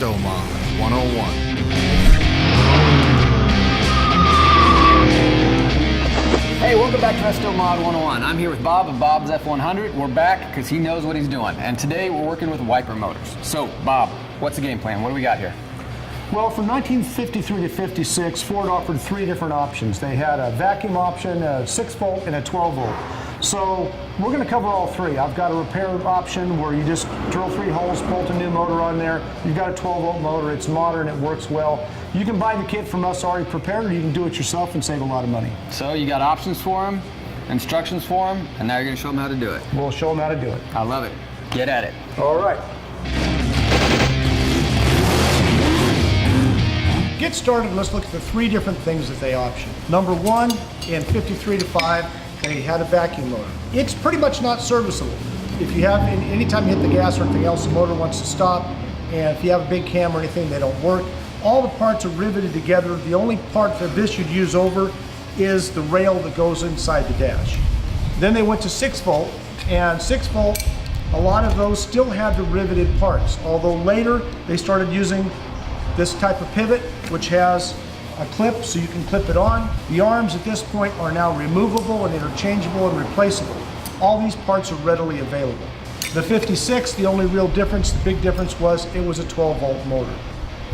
Presto Mod 101. Hey, welcome back to Presto Mod 101. I'm here with Bob of Bob's F100. We're back because he knows what he's doing. And today we're working with wiper motors. So, Bob, what's the game plan? What do we got here? Well, from 1953 to 56, Ford offered three different options. They had a vacuum option, a 6-volt, and a 12-volt. So we're going to cover all three. I've got a repair option where you just drill 3 holes, bolt a new motor on there. You've got a 12-volt motor. It's modern. It works well. You can buy the kit from us already prepared, or you can do it yourself and save a lot of money. So you got options for him, instructions for him, and now you're going to show him how to do it. We'll show them how to do it. I love it. Get at it. All right. Get started, let's look at the three different things that they option. Number one, in 53 to 5, they had a vacuum motor. It's pretty much not serviceable. If you have, anytime you hit the gas or anything else, the motor wants to stop, and if you have a big cam or anything, they don't work. All the parts are riveted together. The only part that this should use over is the rail that goes inside the dash. Then they went to 6-volt, and 6-volt, a lot of those still had the riveted parts, although later they started using this type of pivot, which has a clip so you can clip it on. The arms at this point are now removable and interchangeable and replaceable. All these parts are readily available. The 56, the only real difference, the big difference was it was a 12-volt motor.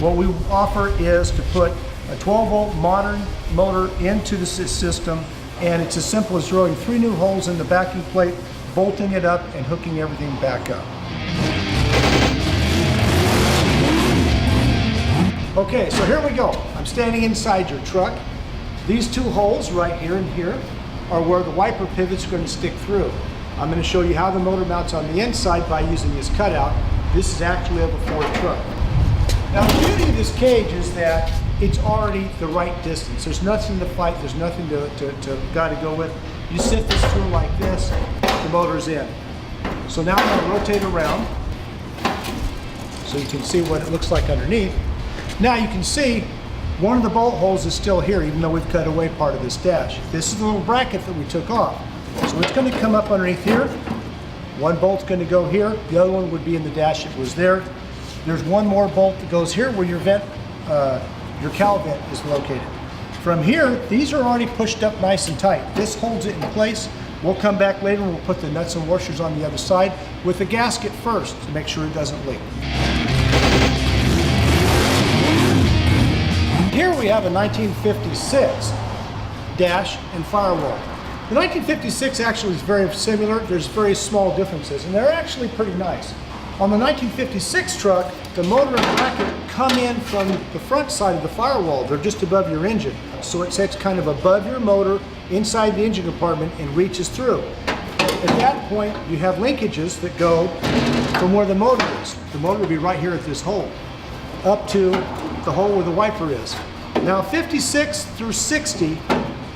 What we offer is to put a 12-volt modern motor into the system, and it's as simple as drilling 3 new holes in the backing plate, bolting it up, and hooking everything back up. Okay, so here we go. I'm standing inside your truck. These 2 holes right here and here are where the wiper pivots are going to stick through. I'm going to show you how the motor mounts on the inside by using this cutout. This is actually of a Ford truck. Now the beauty of this cage is that it's already the right distance. There's nothing to fight, there's nothing to go with. You sit this through like this, the motor's in. So now I'm going to rotate around so you can see what it looks like underneath. Now you can see one of the bolt holes is still here, even though we've cut away part of this dash. This is the little bracket that we took off. So it's going to come up underneath here. One bolt's going to go here. The other one would be in the dash that was there. There's one more bolt that goes here where your cowl vent is located. From here, these are already pushed up nice and tight. This holds it in place. We'll come back later and we'll put the nuts and washers on the other side with the gasket first to make sure it doesn't leak. Here we have a 1956 dash and firewall. The 1956 actually is very similar. There's very small differences, and they're actually pretty nice. On the 1956 truck, the motor and bracket come in from the front side of the firewall. They're just above your engine. So it sits kind of above your motor inside the engine compartment and reaches through. At that point, you have linkages that go from where the motor is. The motor will be right here at this hole, up to the hole where the wiper is. Now 56 through 60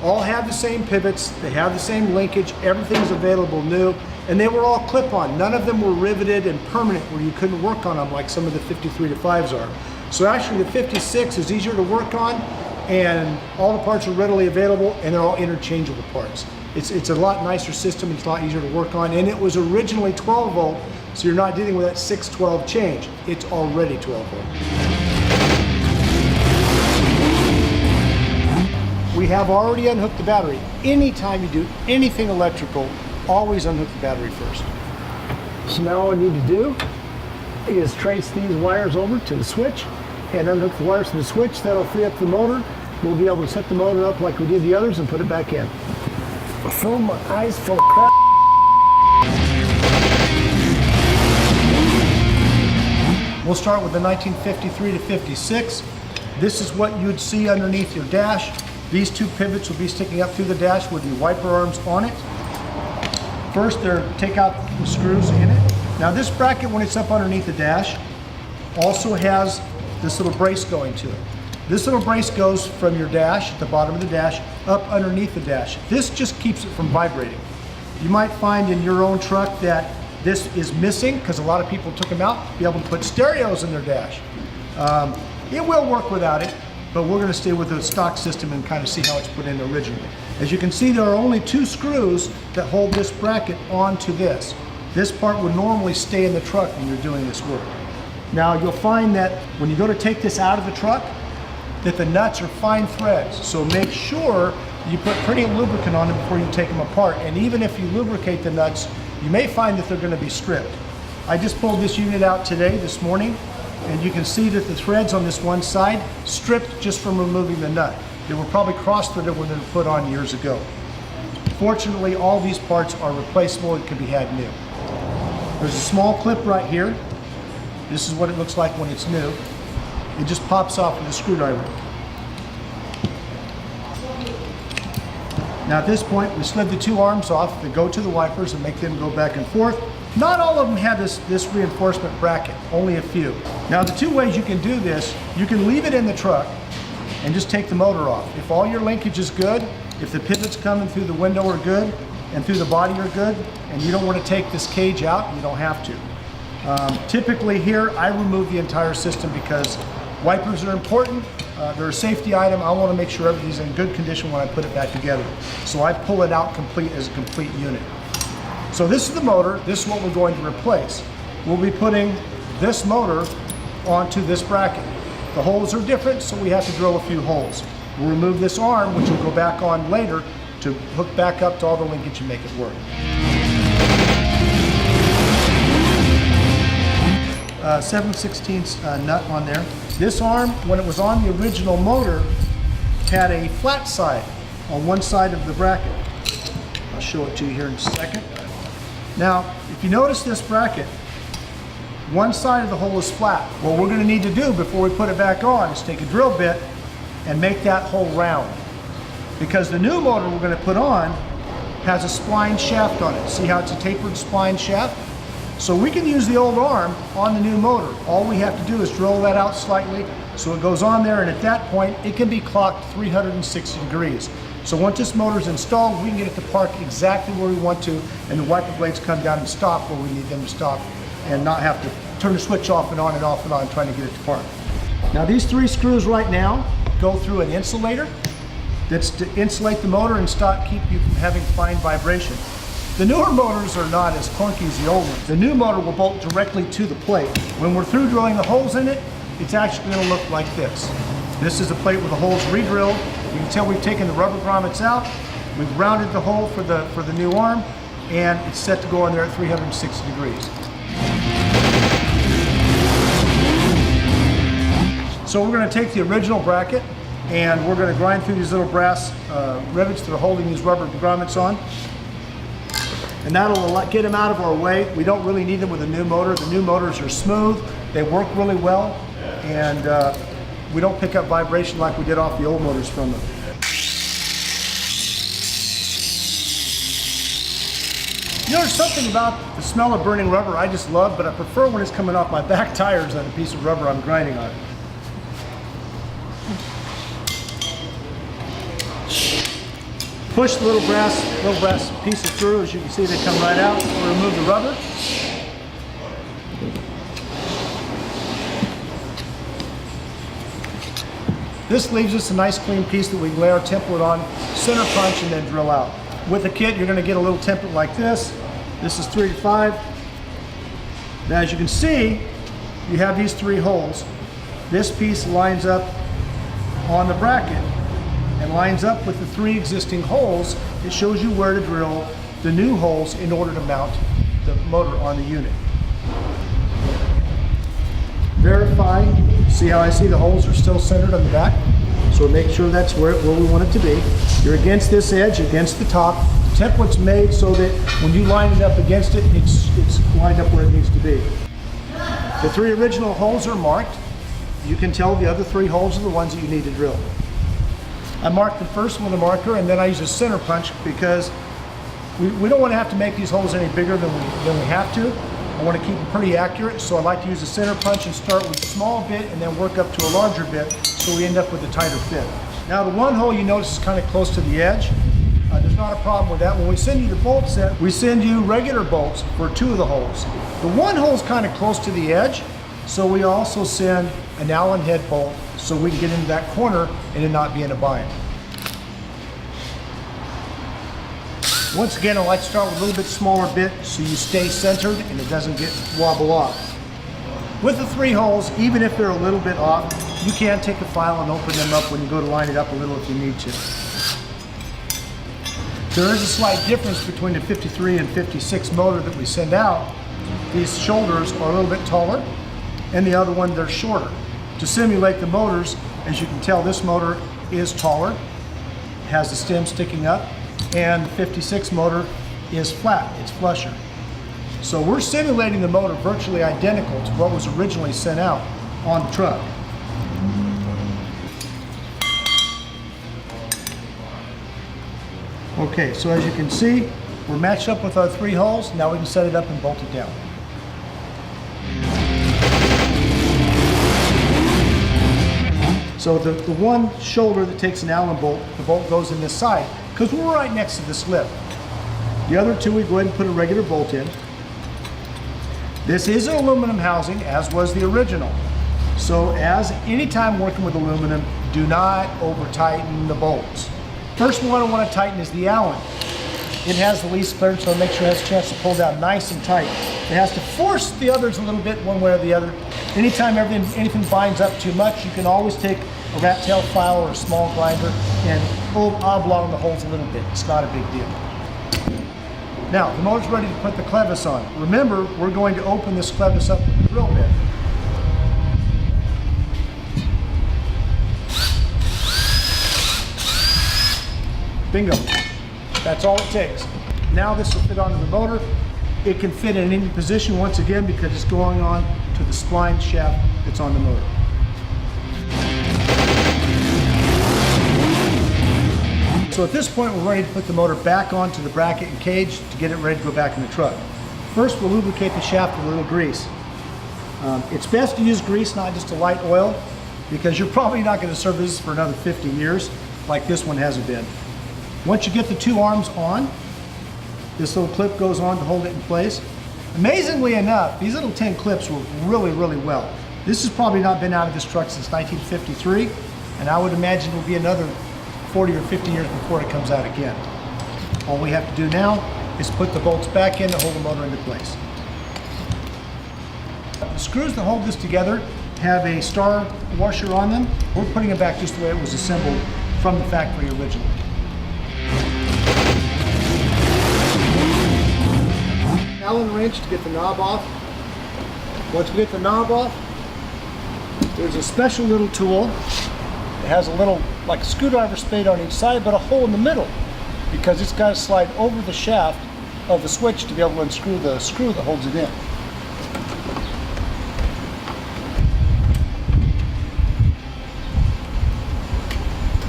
all have the same pivots, they have the same linkage, everything's available new, and they were all clip-on. None of them were riveted and permanent where you couldn't work on them like some of the 53 to 5s are. So actually the 56 is easier to work on, and all the parts are readily available, and they're all interchangeable parts. It's a lot nicer system, it's a lot easier to work on, and it was originally 12 volt, so you're not dealing with that 612 change. It's already 12 volt. We have already unhooked the battery. Anytime you do anything electrical, always unhook the battery first. So now all we need to do is trace these wires over to the switch and unhook the wires to the switch. That'll free up the motor. We'll be able to set the motor up like we did the others and put it back in. I filled my eyes full of crap. We'll start with the 1953 to 56. This is what you'd see underneath your dash. These 2 pivots will be sticking up through the dash with the wiper arms on it. First, take out the screws in it. Now this bracket, when it's up underneath the dash, also has this little brace going to it. This little brace goes from your dash, at the bottom of the dash, up underneath the dash. This just keeps it from vibrating. You might find in your own truck that this is missing because a lot of people took them out to be able to put stereos in their dash. It will work without it, but we're going to stay with the stock system and kind of see how it's put in originally. As you can see, there are only 2 screws that hold this bracket onto this. This part would normally stay in the truck when you're doing this work. Now you'll find that when you go to take this out of the truck, that the nuts are fine threads. So make sure you put plenty of lubricant on them before you take them apart. And even if you lubricate the nuts, you may find that they're going to be stripped. I just pulled this unit out today, this morning, and you can see that the threads on this one side stripped just from removing the nut. They were probably cross-threaded when they were put on years ago. Fortunately, all these parts are replaceable and can be had new. There's a small clip right here. This is what it looks like when it's new. It just pops off with a screwdriver. Now at this point, we slid the two arms off that go to the wipers and make them go back and forth. Not all of them have this reinforcement bracket, only a few. Now the two ways you can do this, you can leave it in the truck and just take the motor off. If all your linkage is good, if the pivots coming through the window are good and through the body are good, and you don't want to take this cage out, you don't have to. Typically here, I remove the entire system because wipers are important. They're a safety item. I want to make sure everything's in good condition when I put it back together. So I pull it out complete as a complete unit. So this is the motor. This is what we're going to replace. We'll be putting this motor onto this bracket. The holes are different, so we have to drill a few holes. We'll remove this arm, which will go back on later, to hook back up to all the linkage and make it work. 7/16 nut on there. This arm, when it was on the original motor, had a flat side on one side of the bracket. I'll show it to you here in a second. Now, if you notice this bracket, one side of the hole is flat. What we're going to need to do before we put it back on is take a drill bit and make that hole round. Because the new motor we're going to put on has a spline shaft on it. See how it's a tapered spline shaft? So we can use the old arm on the new motor. All we have to do is drill that out slightly so it goes on there, and at that point it can be clocked 360 degrees. So once this motor is installed, we can get it to park exactly where we want to, and the wiper blades come down and stop where we need them to stop, and not have to turn the switch off and on and off and on trying to get it to park. Now these three screws right now go through an insulator that's to insulate the motor and keep you from having fine vibration. The newer motors are not as clunky as the old ones. The new motor will bolt directly to the plate. When we're through drilling the holes in it, it's actually going to look like this. This is a plate with the holes re-drilled. You can tell we've taken the rubber grommets out. We've rounded the hole for the new arm, and it's set to go on there at 360 degrees. So we're going to take the original bracket and we're going to grind through these little brass rivets that are holding these rubber grommets on. And that'll get them out of our way. We don't really need them with a new motor. The new motors are smooth, they work really well, and we don't pick up vibration like we did off the old motors from them. You know, there's something about the smell of burning rubber I just love, but I prefer when it's coming off my back tires than a piece of rubber I'm grinding on. Push the little brass pieces through. As you can see, they come right out. We'll remove the rubber. This leaves us a nice clean piece that we can lay our template on, center punch, and then drill out. With the kit, you're going to get a little template like this. This is 3 to 5. Now, as you can see, you have these 3 holes. This piece lines up on the bracket and lines up with the 3 existing holes. It shows you where to drill the new holes in order to mount the motor on the unit. Verify. See how I see the holes are still centered on the back? So make sure that's where we want it to be. You're against this edge, against the top. The template's made so that when you line it up against it, it's lined up where it needs to be. The 3 original holes are marked. You can tell the other 3 holes are the ones that you need to drill. I marked the first one with a marker, and then I use a center punch because we don't want to have to make these holes any bigger than we have to. I want to keep them pretty accurate, so I like to use a center punch and start with a small bit and then work up to a larger bit so we end up with a tighter fit. Now the one hole you notice is kind of close to the edge. There's not a problem with that. When we send you the bolt set, we send you regular bolts for 2 of the holes. The one hole is kind of close to the edge, so we also send an Allen head bolt so we can get into that corner and it not be in a bind. Once again, I like to start with a little bit smaller bit so you stay centered and it doesn't wobble off. With the 3 holes, even if they're a little bit off, you can take a file and open them up when you go to line it up a little if you need to. There is a slight difference between the 53 and 56 motor that we send out. These shoulders are a little bit taller, and the other one, they're shorter. To simulate the motors, as you can tell, this motor is taller, has the stem sticking up, and the 56 motor is flat, it's flusher. So we're simulating the motor virtually identical to what was originally sent out on the truck. Okay, so as you can see, we're matched up with our 3 holes. Now we can set it up and bolt it down. So the one shoulder that takes an Allen bolt, the bolt goes in this side, because we're right next to this lip. The other 2, we go ahead and put a regular bolt in. This is an aluminum housing, as was the original. So as anytime working with aluminum, do not over tighten the bolts. First one I want to tighten is the Allen. It has the least clearance, so make sure it has a chance to pull down nice and tight. It has to force the others a little bit one way or the other. Anytime anything binds up too much, you can always take a rat tail file or a small grinder and oblong the holes a little bit. It's not a big deal. Now, the motor's ready to put the clevis on. Remember, we're going to open this clevis up with the drill bit. Bingo. That's all it takes. Now this will fit onto the motor. It can fit in any position once again because it's going on to the spline shaft that's on the motor. So at this point we're ready to put the motor back onto the bracket and cage to get it ready to go back in the truck. First we'll lubricate the shaft with a little grease. It's best to use grease, not just a light oil, because you're probably not going to service this for another 50 years like this one hasn't been. Once you get the 2 arms on, this little clip goes on to hold it in place. Amazingly enough, these little 10 clips work really, really well. This has probably not been out of this truck since 1953, and I would imagine it will be another 40 or 50 years before it comes out again. All we have to do now is put the bolts back in to hold the motor into place. The screws that hold this together have a star washer on them. We're putting it back just the way it was assembled from the factory originally. Allen wrench to get the knob off. Once we get the knob off, there's a special little tool. It has a little, like a screwdriver spade on each side, but a hole in the middle, because it's got to slide over the shaft of the switch to be able to unscrew the screw that holds it in.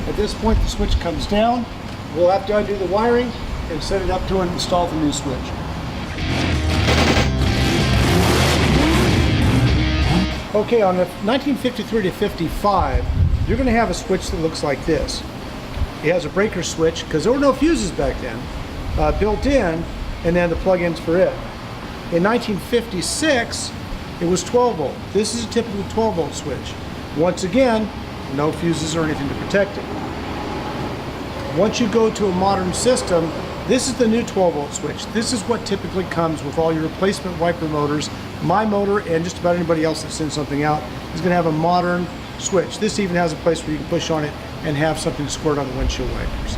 At this point, the switch comes down. We'll have to undo the wiring and set it up to install the new switch. Okay, on the 1953 to 55, you're going to have a switch that looks like this. It has a breaker switch, because there were no fuses back then, built in, and then the plug-ins for it. In 1956, it was 12 volt. This is a typical 12 volt switch. Once again, no fuses or anything to protect it. Once you go to a modern system, this is the new 12 volt switch. This is what typically comes with all your replacement wiper motors. My motor and just about anybody else that sends something out is going to have a modern switch. This even has a place where you can push on it and have something squirt on the windshield wipers.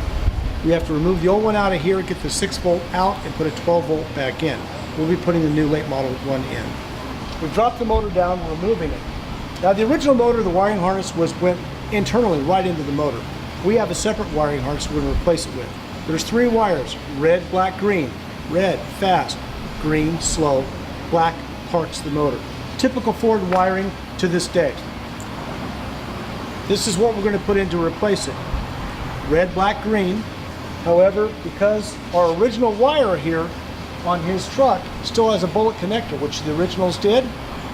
We have to remove the old one out of here, get the 6 volt out, and put a 12 volt back in. We'll be putting the new late model one in. We dropped the motor down, we're removing it. Now the original motor, the wiring harness went internally right into the motor. We have a separate wiring harness we're going to replace it with. There's 3 wires, red, black, green. Red, fast, green, slow, black, parks the motor. Typical Ford wiring to this day. This is what we're going to put in to replace it. Red, black, green. However, because our original wire here on his truck still has a bullet connector, which the originals did,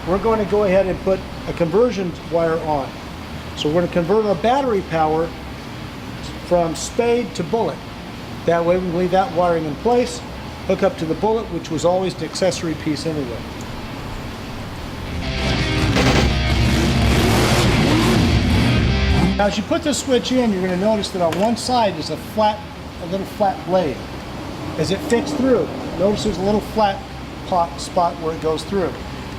we're going to go ahead and put a conversion wire on. So we're going to convert our battery power from spade to bullet. That way we can leave that wiring in place, hook up to the bullet, which was always the accessory piece anyway. Now as you put this switch in, you're going to notice that on one side is a little flat blade. As it fits through, notice there's a little flat spot where it goes through.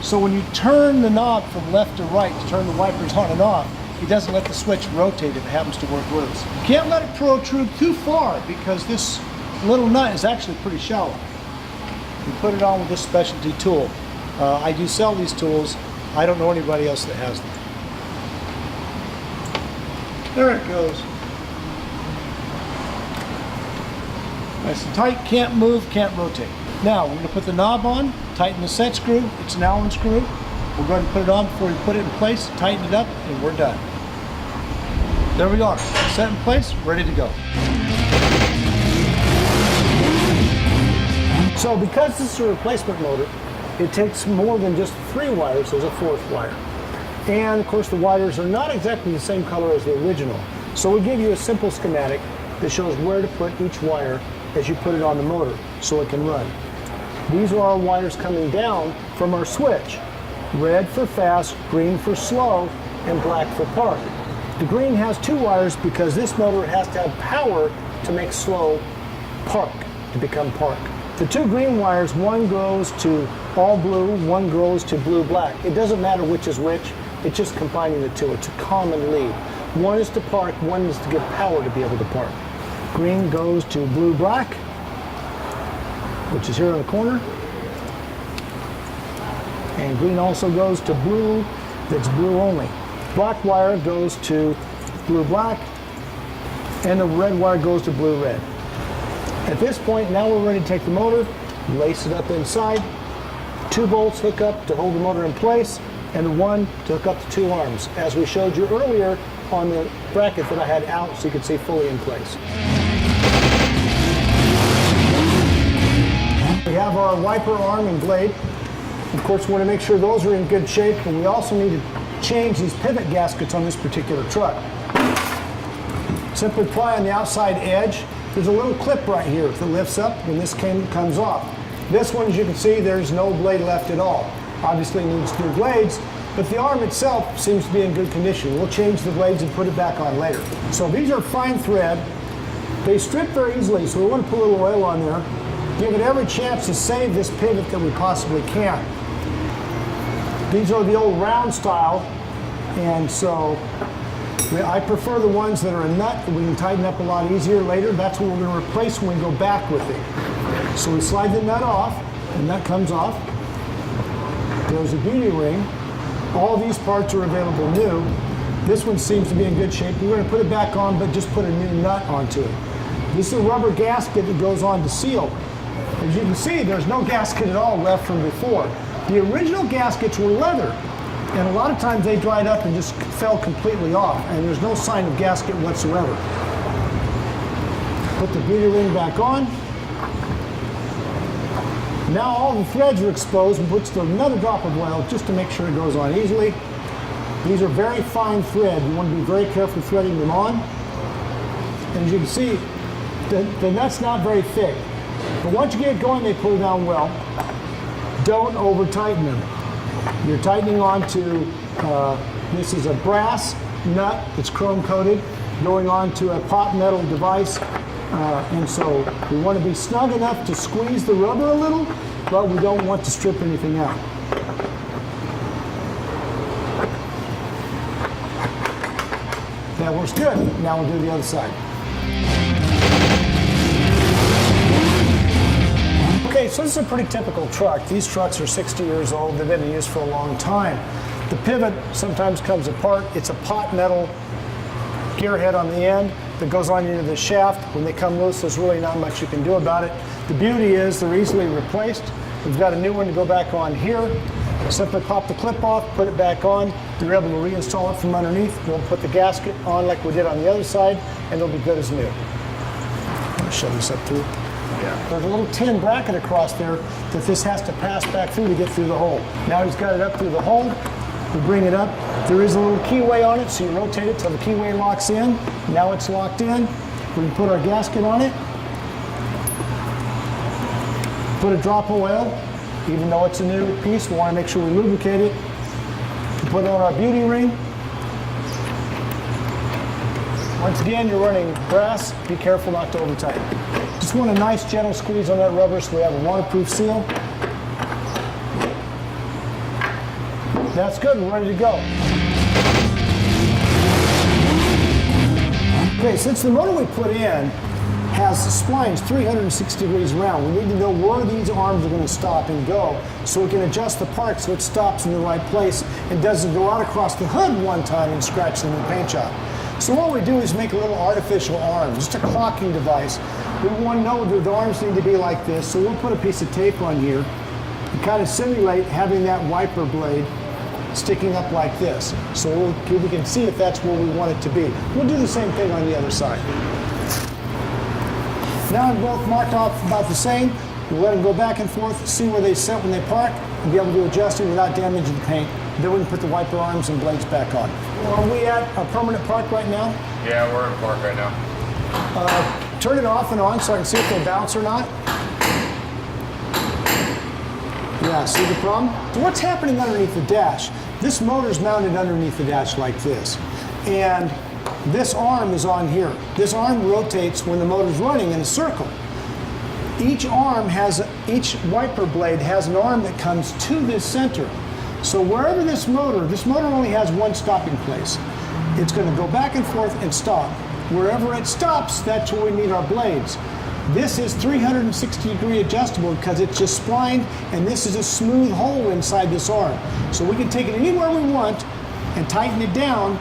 So when you turn the knob from left to right to turn the wipers on and off, it doesn't let the switch rotate if it happens to work loose. You can't let it protrude too far because this little nut is actually pretty shallow. You put it on with this specialty tool. I do sell these tools. I don't know anybody else that has them. There it goes. Nice and tight, can't move, can't rotate. Now we're going to put the knob on, tighten the set screw. It's an Allen screw. We'll go ahead and put it on before we put it in place, tighten it up, and we're done. There we are, set in place, ready to go. So because this is a replacement motor, it takes more than just 3 wires, there's a 4th wire. And of course the wires are not exactly the same color as the original. So we give you a simple schematic that shows where to put each wire as you put it on the motor so it can run. These are our wires coming down from our switch. Red for fast, green for slow, and black for park. The green has 2 wires because this motor has to have power to make slow park, to become park. The 2 green wires, one goes to all blue, one goes to blue black. It doesn't matter which is which, it's just combining the 2. It's a common lead. One is to park, one is to give power to be able to park. Green goes to blue black, which is here in the corner. And green also goes to blue, that's blue only. Black wire goes to blue black, and the red wire goes to blue red. At this point, now we're ready to take the motor, lace it up inside. 2 bolts hook up to hold the motor in place, and 1 to hook up the 2 arms, as we showed you earlier on the bracket that I had out so you could see fully in place. We have our wiper arm and blade. Of course, we want to make sure those are in good shape, and we also need to change these pivot gaskets on this particular truck. Simply pry on the outside edge. There's a little clip right here that lifts up when this comes off. This one, as you can see, there's no blade left at all. Obviously needs new blades, but the arm itself seems to be in good condition. We'll change the blades and put it back on later. So these are fine thread. They strip very easily, so we want to put a little oil on there. Give it every chance to save this pivot that we possibly can. These are the old round style, and so I prefer the ones that are a nut that we can tighten up a lot easier later. That's what we're going to replace when we go back with it. So we slide the nut off, the nut comes off. There's a beauty ring. All these parts are available new. This one seems to be in good shape. We're going to put it back on, but just put a new nut onto it. This is a rubber gasket that goes on to seal. As you can see, there's no gasket at all left from before. The original gaskets were leather, and a lot of times they dried up and just fell completely off, and there's no sign of gasket whatsoever. Put the beauty ring back on. Now all the threads are exposed, and puts another drop of oil just to make sure it goes on easily. These are very fine thread. You want to be very careful threading them on. And as you can see, the nut's not very thick. But once you get it going, they pull down well. Don't over tighten them. You're tightening onto, this is a brass nut that's chrome coated, going onto a pot metal device. And so we want to be snug enough to squeeze the rubber a little, but we don't want to strip anything out. That works good. Now we'll do the other side. Okay, so this is a pretty typical truck. These trucks are 60 years old. They've been in use for a long time. The pivot sometimes comes apart. It's a pot metal gearhead on the end that goes on into the shaft. When they come loose, there's really not much you can do about it. The beauty is they're easily replaced. We've got a new one to go back on here. Simply pop the clip off, put it back on. You're able to reinstall it from underneath. We'll put the gasket on like we did on the other side, and it'll be good as new. I'll shove this up through. Yeah. There's a little tin bracket across there that this has to pass back through to get through the hole. Now he's got it up through the hole. We bring it up. There is a little keyway on it, so you rotate it till the keyway locks in. Now it's locked in. We can put our gasket on it. Put a drop of oil. Even though it's a new piece, we want to make sure we lubricate it. Put on our beauty ring. Once again, you're running brass. Be careful not to over tighten. Just want a nice gentle squeeze on that rubber so we have a waterproof seal. That's good, we're ready to go. Okay, since the motor we put in has splines 360 degrees around, we need to know where these arms are going to stop and go so we can adjust the part so it stops in the right place and doesn't go out across the hood one time and scratch the new paint job. So what we do is make a little artificial arm, just a clocking device. We want to know that the arms need to be like this, so we'll put a piece of tape on here and kind of simulate having that wiper blade sticking up like this. So we can see if that's where we want it to be. We'll do the same thing on the other side. Now they're both marked off about the same. We'll let them go back and forth, see where they sit when they park, and be able to adjust it without damaging the paint. Then we can put the wiper arms and blades back on. Are we at a permanent park right now? Yeah, we're in park right now. Turn it off and on so I can see if they bounce or not. Yeah, see the problem? So what's happening underneath the dash? This motor's mounted underneath the dash like this. And this arm is on here. This arm rotates when the motor's running in a circle. Each wiper blade has an arm that comes to this center. So wherever this motor only has one stopping place. It's going to go back and forth and stop. Wherever it stops, that's where we need our blades. This is 360 degree adjustable because it's just splined, and this is a smooth hole inside this arm. So we can take it anywhere we want and tighten it down,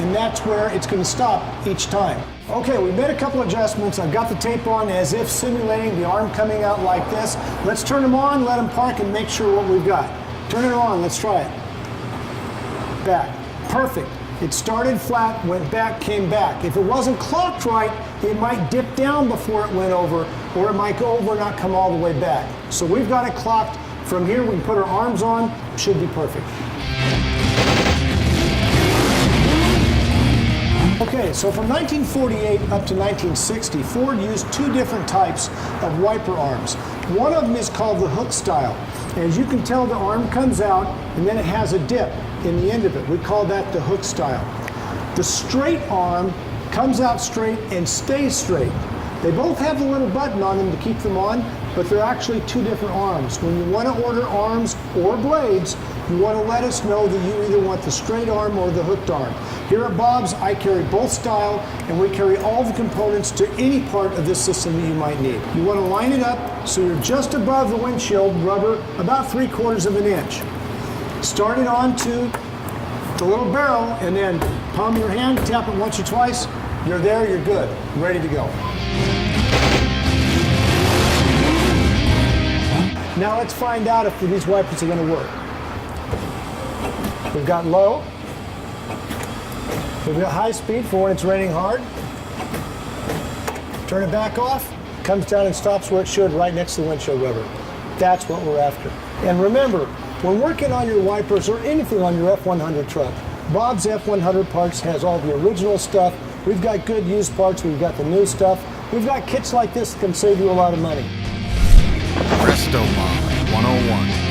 and that's where it's going to stop each time. Okay, we made a couple adjustments. I've got the tape on as if simulating the arm coming out like this. Let's turn them on, let them park, and make sure what we've got. Turn it on, let's try it. Back, perfect. It started flat, went back, came back. If it wasn't clocked right, it might dip down before it went over, or it might go over and not come all the way back. So we've got it clocked. From here, we can put our arms on, should be perfect. Okay, so from 1948 up to 1960, Ford used two different types of wiper arms. One of them is called the hook style. As you can tell, the arm comes out and then it has a dip in the end of it. We call that the hook style. The straight arm comes out straight and stays straight. They both have a little button on them to keep them on, but they're actually two different arms. When you want to order arms or blades, you want to let us know that you either want the straight arm or the hooked arm. Here at Bob's, I carry both style, and we carry all the components to any part of this system that you might need. You want to line it up so you're just above the windshield rubber, about 3/4 of an inch. Start it onto the little barrel, and then palm your hand, tap it once or twice. You're there, you're good, ready to go. Now let's find out if these wipers are going to work. We've got low. We've got high speed for when it's raining hard. Turn it back off. Comes down and stops where it should, right next to the windshield rubber. That's what we're after. And remember, when working on your wipers or anything on your F100 truck, Bob's F100 Parts has all the original stuff. We've got good used parts. We've got the new stuff. We've got kits like this that can save you a lot of money. Presto Mod 101.